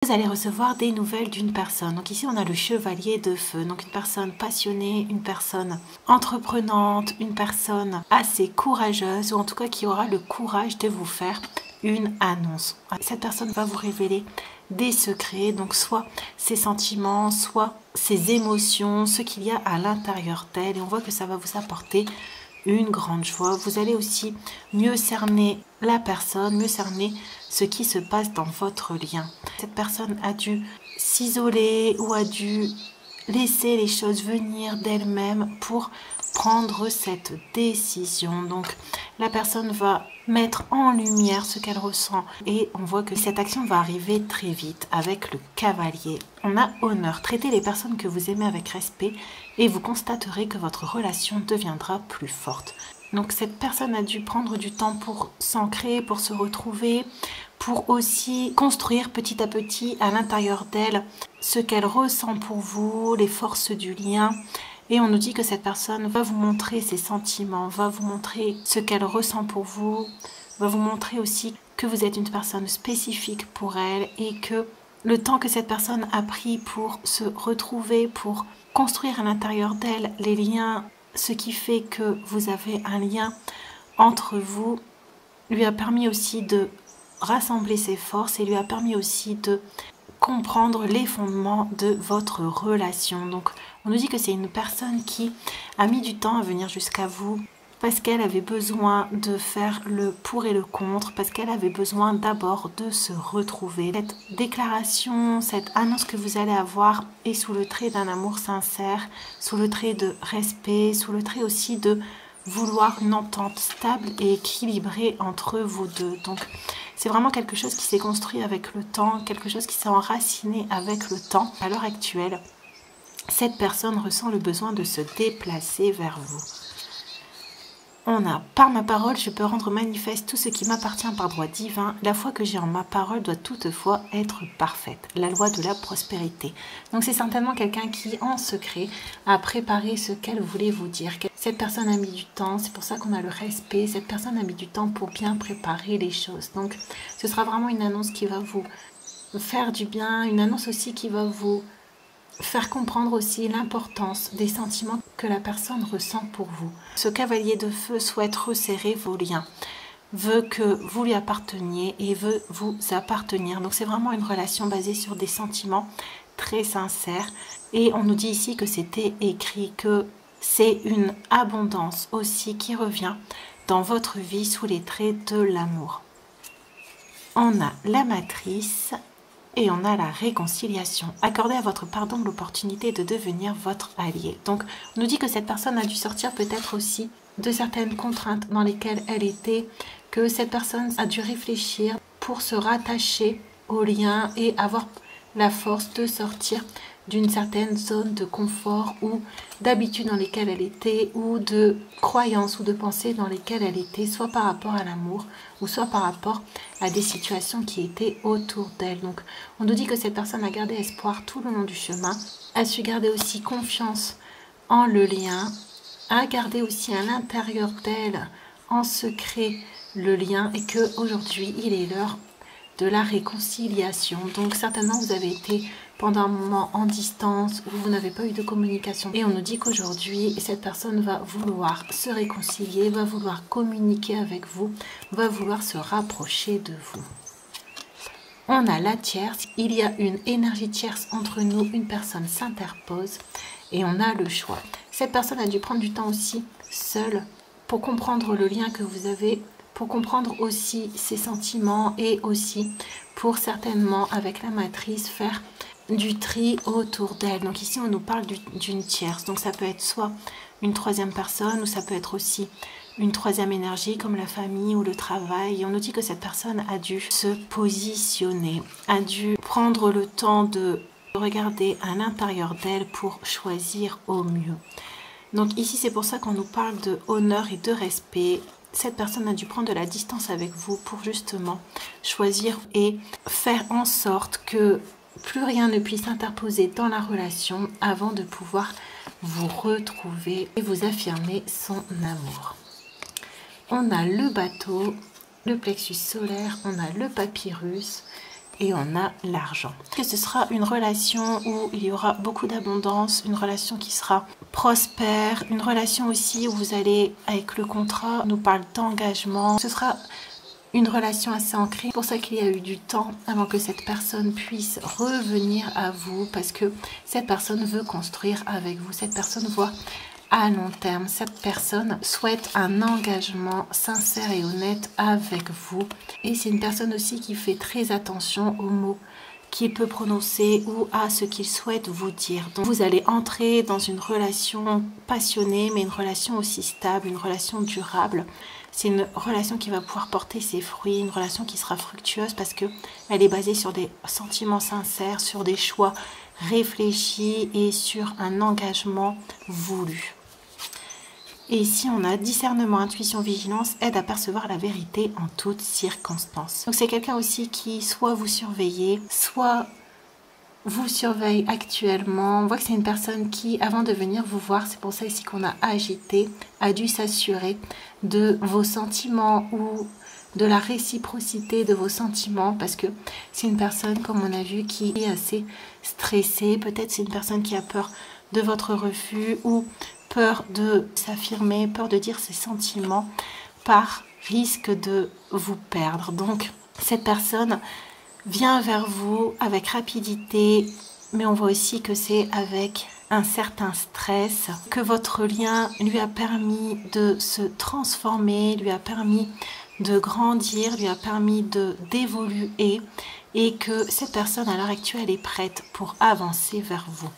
Vous allez recevoir des nouvelles d'une personne. Donc ici, on a le chevalier de feu. Donc une personne passionnée, une personne entreprenante, une personne assez courageuse, ou en tout cas qui aura le courage de vous faire une annonce. Cette personne va vous révéler des secrets, donc soit ses sentiments, soit ses émotions, ce qu'il y a à l'intérieur d'elle. Et on voit que ça va vous apporter une grande joie. Vous allez aussi mieux cerner la personne, mieux cerner ce qui se passe dans votre lien. Cette personne a dû s'isoler ou a dû laisser les choses venir d'elle-même pour prendre cette décision. Donc la personne va mettre en lumière ce qu'elle ressent et on voit que cette action va arriver très vite avec le cavalier. On a honneur. Traitez les personnes que vous aimez avec respect et vous constaterez que votre relation deviendra plus forte. Donc cette personne a dû prendre du temps pour s'ancrer, pour se retrouver, pour aussi construire petit à petit à l'intérieur d'elle ce qu'elle ressent pour vous, les forces du lien. Et on nous dit que cette personne va vous montrer ses sentiments, va vous montrer ce qu'elle ressent pour vous, va vous montrer aussi que vous êtes une personne spécifique pour elle et que le temps que cette personne a pris pour se retrouver, pour construire à l'intérieur d'elle les liens, ce qui fait que vous avez un lien entre vous, lui a permis aussi de rassembler ses forces et lui a permis aussi de comprendre les fondements de votre relation. Donc on nous dit que c'est une personne qui a mis du temps à venir jusqu'à vous parce qu'elle avait besoin de faire le pour et le contre, parce qu'elle avait besoin d'abord de se retrouver. Cette déclaration, cette annonce que vous allez avoir est sous le trait d'un amour sincère, sous le trait de respect, sous le trait aussi de vouloir une entente stable et équilibrée entre vous deux. Donc c'est vraiment quelque chose qui s'est construit avec le temps, quelque chose qui s'est enraciné avec le temps. À l'heure actuelle, cette personne ressent le besoin de se déplacer vers vous. On a, par ma parole, je peux rendre manifeste tout ce qui m'appartient par droit divin. La foi que j'ai en ma parole doit toutefois être parfaite. La loi de la prospérité. Donc c'est certainement quelqu'un qui, en secret, a préparé ce qu'elle voulait vous dire. Cette personne a mis du temps, c'est pour ça qu'on a le respect. Cette personne a mis du temps pour bien préparer les choses. Donc ce sera vraiment une annonce qui va vous faire du bien, une annonce aussi qui va vous faire comprendre aussi l'importance des sentiments que la personne ressent pour vous. Ce cavalier de feu souhaite resserrer vos liens, veut que vous lui apparteniez et veut vous appartenir. Donc c'est vraiment une relation basée sur des sentiments très sincères. Et on nous dit ici que c'était écrit, que c'est une abondance aussi qui revient dans votre vie sous les traits de l'amour. On a la matrice. Et on a la réconciliation. Accordez à votre pardon l'opportunité de devenir votre allié. Donc, on nous dit que cette personne a dû sortir peut-être aussi de certaines contraintes dans lesquelles elle était, que cette personne a dû réfléchir pour se rattacher au lien et avoir la force de sortir d'une certaine zone de confort ou d'habitude dans lesquelles elle était ou de croyances ou de pensées dans lesquelles elle était, soit par rapport à l'amour ou soit par rapport à des situations qui étaient autour d'elle. Donc on nous dit que cette personne a gardé espoir tout le long du chemin, a su garder aussi confiance en le lien, a gardé aussi à l'intérieur d'elle en secret le lien et que aujourd'hui il est l'heure de la réconciliation. Donc certainement vous avez été pendant un moment en distance où vous n'avez pas eu de communication et on nous dit qu'aujourd'hui cette personne va vouloir se réconcilier, va vouloir communiquer avec vous, va vouloir se rapprocher de vous. On a la tierce, il y a une énergie tierce entre nous, une personne s'interpose et on a le choix. Cette personne a dû prendre du temps aussi seule pour comprendre le lien que vous avez, pour comprendre aussi ses sentiments et aussi pour certainement avec la matrice faire du tri autour d'elle. Donc ici on nous parle d'une tierce, donc ça peut être soit une troisième personne ou ça peut être aussi une troisième énergie comme la famille ou le travail. Et on nous dit que cette personne a dû se positionner, a dû prendre le temps de regarder à l'intérieur d'elle pour choisir au mieux. Donc ici c'est pour ça qu'on nous parle de honneur et de respect. Cette personne a dû prendre de la distance avec vous pour justement choisir et faire en sorte que plus rien ne puisse interposer dans la relation avant de pouvoir vous retrouver et vous affirmer son amour. On a le bateau, le plexus solaire, on a le papyrus et on a l'argent. Que ce sera une relation où il y aura beaucoup d'abondance, une relation qui sera prospère, une relation aussi où vous allez, avec le contrat, on nous parle d'engagement. Ce sera une relation assez ancrée. C'est pour ça qu'il y a eu du temps avant que cette personne puisse revenir à vous, parce que cette personne veut construire avec vous. Cette personne voit à long terme. Cette personne souhaite un engagement sincère et honnête avec vous. Et c'est une personne aussi qui fait très attention aux mots qu'il peut prononcer ou à ce qu'il souhaite vous dire. Donc vous allez entrer dans une relation passionnée, mais une relation aussi stable, une relation durable. C'est une relation qui va pouvoir porter ses fruits, une relation qui sera fructueuse parce que elle est basée sur des sentiments sincères, sur des choix réfléchis et sur un engagement voulu. Et ici, on a discernement, intuition, vigilance, aide à percevoir la vérité en toutes circonstances. Donc c'est quelqu'un aussi qui soit vous surveillez, soit vous surveille actuellement. On voit que c'est une personne qui, avant de venir vous voir, c'est pour ça ici qu'on a agité, a dû s'assurer de vos sentiments ou de la réciprocité de vos sentiments, parce que c'est une personne, comme on a vu, qui est assez stressée. Peut-être c'est une personne qui a peur de votre refus ou peur de s'affirmer, peur de dire ses sentiments par risque de vous perdre. Donc cette personne vient vers vous avec rapidité, mais on voit aussi que c'est avec un certain stress, que votre lien lui a permis de se transformer, lui a permis de grandir, lui a permis d'évoluer, et que cette personne à l'heure actuelle est prête pour avancer vers vous.